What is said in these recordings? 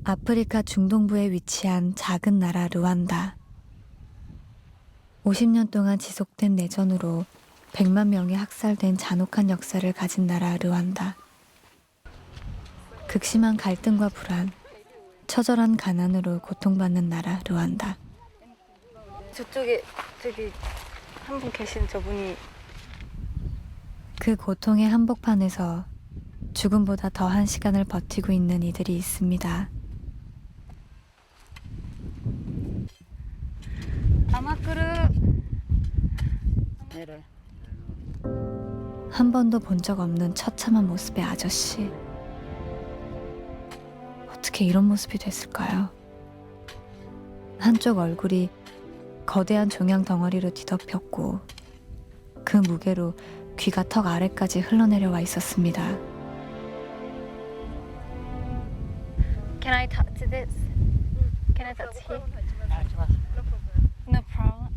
아프리카 중동부에 위치한 작은 나라 르완다. 50년 동안 지속된 내전으로 100만 명이 학살된 잔혹한 역사를 가진 나라 르완다. 극심한 갈등과 불안, 처절한 가난으로 고통받는 나라 르완다. 저쪽에 저기 한 분 계신 저분이 그 고통의 한복판에서 죽음보다 더한 시간을 버티고 있는 이들이 있습니다. 아마끄르 한 번도 본 적 없는 처참한 모습의 아저씨. 어떻게 이런 모습이 됐을까요? 한쪽 얼굴이 거대한 종양 덩어리로 뒤덮였고 그 무게로 귀가 턱 아래까지 흘러내려와 있었습니다. Can I touch this? Can I touch here? No problem.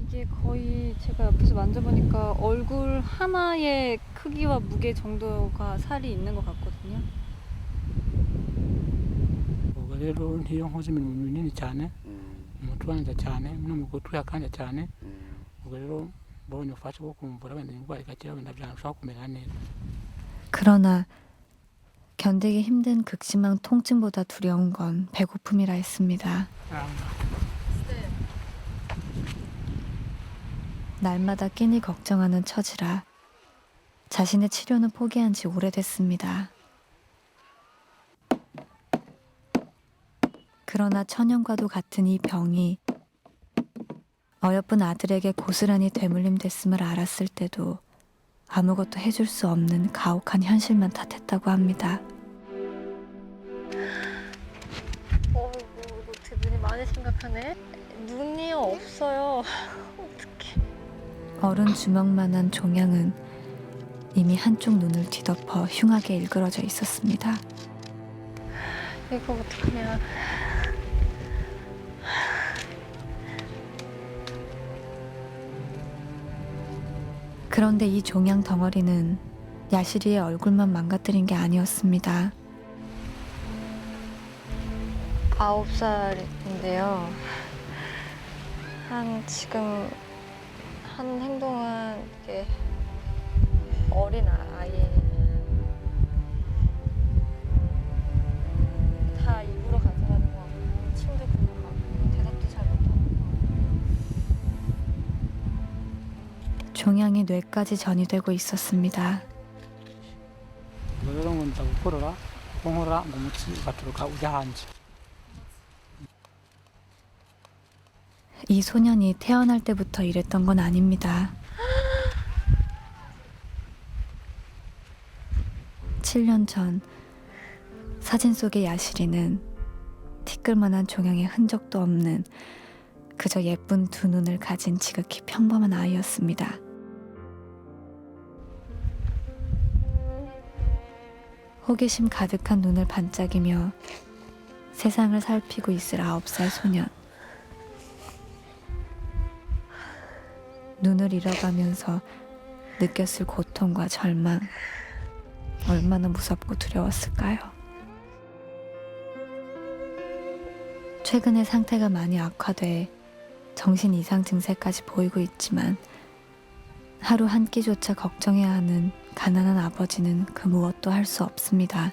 이게 거의 제가 옆에서 만져보니까 얼굴 하나의 크기와 무게 정도가 살이 있는 것 같거든요. rero nk'iyo nkoze imirimo minini cyane umutwe wanjye cyane no mu gutwi hakanja cyane ubwo rero mbonye ubufasha bwo kumvura wenda indwara igakira wenda byarushaho kumera neza. 그러나 견디기 힘든 극심한 통증보다 두려운 건 배고픔이라 했습니다. 날마다 끼니 걱정하는 처지라 자신의 치료는 포기한 지 오래됐습니다. 그러나 천연과도 같은 이 병이 어여쁜 아들에게 고스란히 되물림됐음을 알았을 때도 아무것도 해줄 수 없는 가혹한 현실만 탓했다고 합니다. 이거 어떻게 눈이 많이 심각하네? 눈이 없어요. 어떡해. 어른 주먹만한 종양은 이미 한쪽 눈을 뒤덮어 흉하게 일그러져 있었습니다. 이거 어떡하냐. 그런데 이 종양 덩어리는 야시리의 얼굴만 망가뜨린 게 아니었습니다. 9살인데요. 지금 한 행동은 이게 어린 아이 다 입으로 가져가는 것 같고 침도 그만 가고 대답도 잘 못하고 종양이 뇌까지 전이되고 있었습니다. rero ngo ndagukorora kunkora ngo umutsi ugaturuka ujya hanze. 이 소년이 태어날 때부터 이랬던 건 아닙니다. 7년 전 사진 속의 야시리는 티끌만한 종양의 흔적도 없는 그저 예쁜 두 눈을 가진 지극히 평범한 아이였습니다. 호기심 가득한 눈을 반짝이며 세상을 살피고 있을 9살 소년. 눈을 잃어가면서 느꼈을 고통과 절망, 얼마나 무섭고 두려웠을까요? 최근에 상태가 많이 악화돼 정신 이상 증세까지 보이고 있지만 하루 한 끼조차 걱정해야 하는 가난한 아버지는 그 무엇도 할 수 없습니다.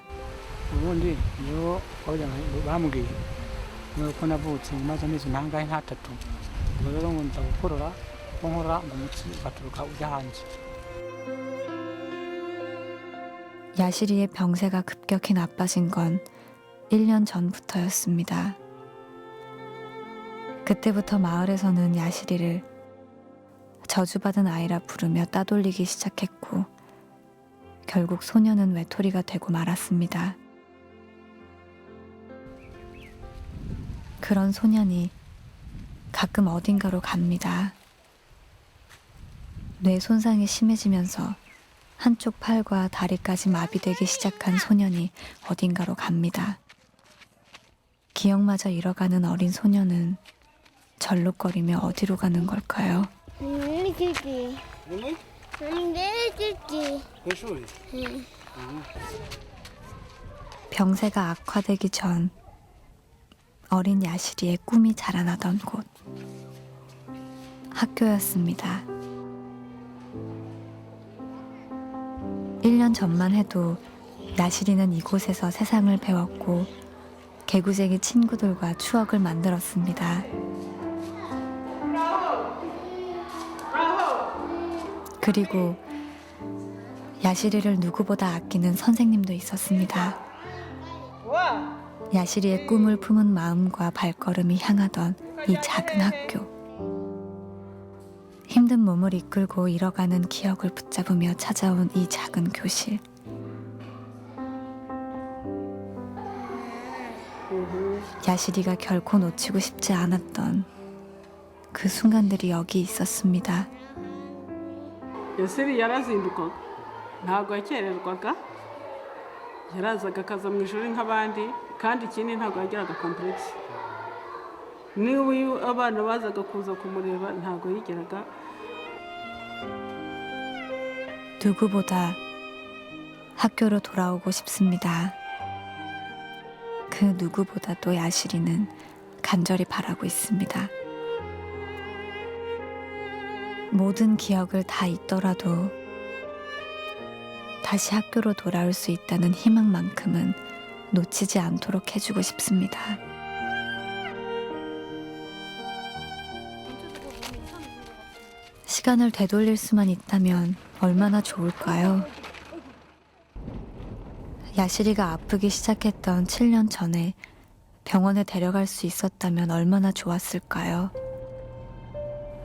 ubundi iyo bambwiye nuko navutse maze amezi nangahe nk'atatu ubwo rero ngo ndagukorora kunkora ngo umutsi ugaturuka ujya hanze. 야시리의 병세가 급격히 나빠진 건 1년 전부터였습니다. 그때부터 마을에서는 야시리를 저주받은 아이라 부르며 따돌리기 시작했고 결국 소년은 외톨이가 되고 말았습니다. 그런 소년이 가끔 어딘가로 갑니다. 뇌 손상이 심해지면서 한쪽 팔과 다리까지 마비되기 시작한 소년이 어딘가로 갑니다. 기억마저 잃어가는 어린 소년은 절룩거리며 어디로 가는 걸까요? 내려줄게. 내려줄게. Pessoas? 병세가 악화되기 전 어린 야시리의 꿈이 자라나던 곳, 학교였습니다. 1년 전만 해도 야시리는 이곳에서 세상을 배웠고 개구쟁이 친구들과 추억을 만들었습니다. 그리고 야시리를 누구보다 아끼는 선생님도 있었습니다. 야시리의 꿈을 품은 마음과 발걸음이 향하던 이 작은 학교. 힘든 몸을 이끌고 잃어가는 기억을 붙잡으며 찾아온 이 작은 교실. 야시리가 결코 놓치고 싶지 않았던 그 순간들이 여기 있었습니다. Yasiri yarazindukaga ntabwo yakererwaga yarazaga akaza mu ishuri nk'abandi kandi ikindi ntabwo yagiraga komplekisi niba iyo abana bazaga kuza kumureba ntabwo yigeraga 누구보다 학교로 돌아오고 싶습니다. 그 누구보다도 야시리는 간절히 바라고 있습니다. 모든 기억을 다 잊더라도 다시 학교로 돌아올 수 있다는 희망만큼은 놓치지 않도록 해주고 싶습니다. 시간을 되돌릴 수만 있다면 얼마나 좋을까요? 야시리가 아프기 시작했던 7년 전에 병원에 데려갈 수 있었다면 얼마나 좋았을까요?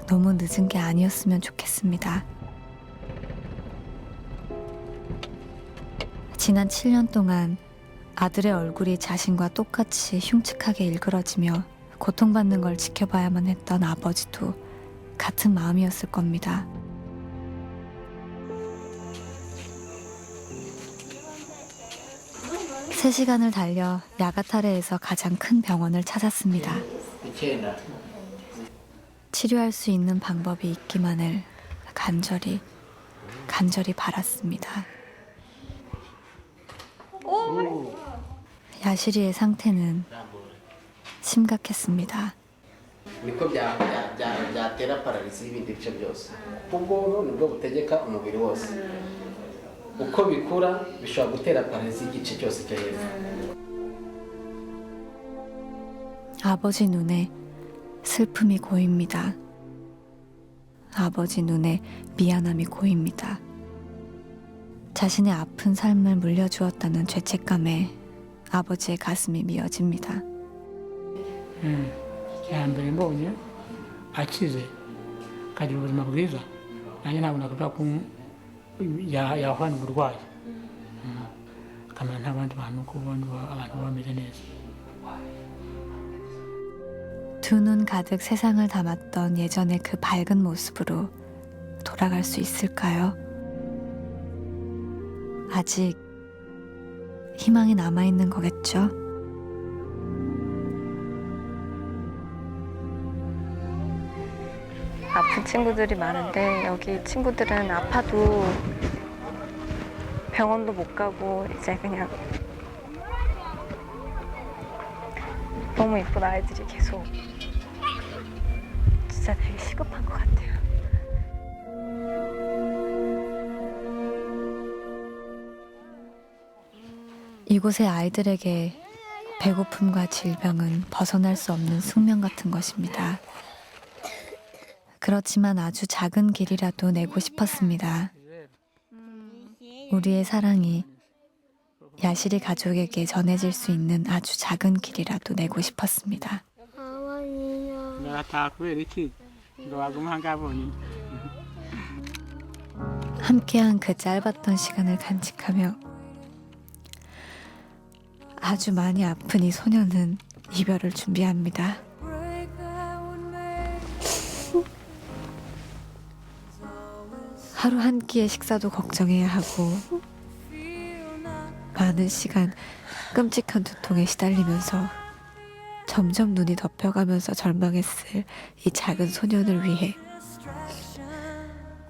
너무 늦은 게 아니었으면 좋겠습니다. 지난 7년 동안 아들의 얼굴이 자신과 똑같이 흉측하게 일그러지며 고통받는 걸 지켜봐야만 했던 아버지도 같은 마음이었을 겁니다. 세 시간을 달려 야가타레에서 가장 큰 병원을 찾았습니다. 치료할 수 있는 방법이 있기만을 간절히 바랐습니다. 야시리의 상태는 심각했습니다. niko byatera paralisi y'ibindi bice byose ubwonko nibwo butegeka umubiri wose uko bikura bishobora gutera paralisi y'igice cyose cyo hepfo. 아버지 눈에 슬픔이 고입니다. 아버지 눈에 미안함이 고입니다. 자신의 아픈 삶을 물려주었다는 죄책감에 아버지의 가슴이 미어집니다. cyambere mbonye akize akagira ubuzima bwiza nanjye ntabwo nakuvuga ko yahorana uburwayi akamera nk'abandi bantu uko ubundi abantu bameze neza. 두 눈 가득 세상을 담았던 예전의 그 밝은 모습으로 돌아갈 수 있을까요? 아직 희망이 남아있는 거겠죠? 아픈 친구들이 많은데 여기 친구들은 아파도 병원도 못 가고 이제 그냥 너무 예쁜 아이들이 계속 진짜 되게 시급한 것 같아요. 이곳의 아이들에게 배고픔과 질병은 벗어날 수 없는 숙명 같은 것입니다. 그렇지만 아주 작은 길이라도 내고 싶었습니다. 우리의 사랑이 야시리 가족에게 전해질 수 있는 아주 작은 길이라도 내고 싶었습니다. Narataha kubera iki ngo waguma aha ngaha bonyine. 함께한 그 짧았던 시간을 간직하며 아주 많이 아픈 이 소녀는 이별을 준비합니다. 하루 한 끼의 식사도 걱정해야 하고 많은 시간 끔찍한 두통에 시달리면서 점점 눈이 덮여가면서 절망했을 이 작은 소년을 위해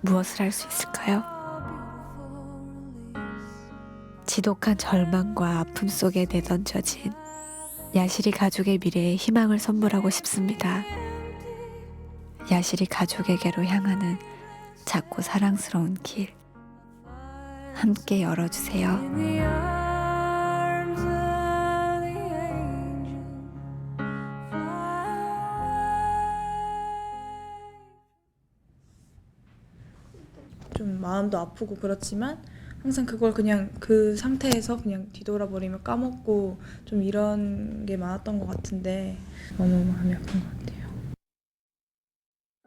무엇을 할 수 있을까요? 지독한 절망과 아픔 속에 내던져진 야시리 가족의 미래에 희망을 선물하고 싶습니다. 야시리 가족에게로 향하는 작고 사랑스러운 길, 함께 열어주세요. 좀 마음도 아프고 그렇지만 항상 그걸 그냥 그 상태에서 그냥 뒤돌아버리며 까먹고 좀 이런 게 많았던 것 같은데 너무 마음이 아픈 것 같아요.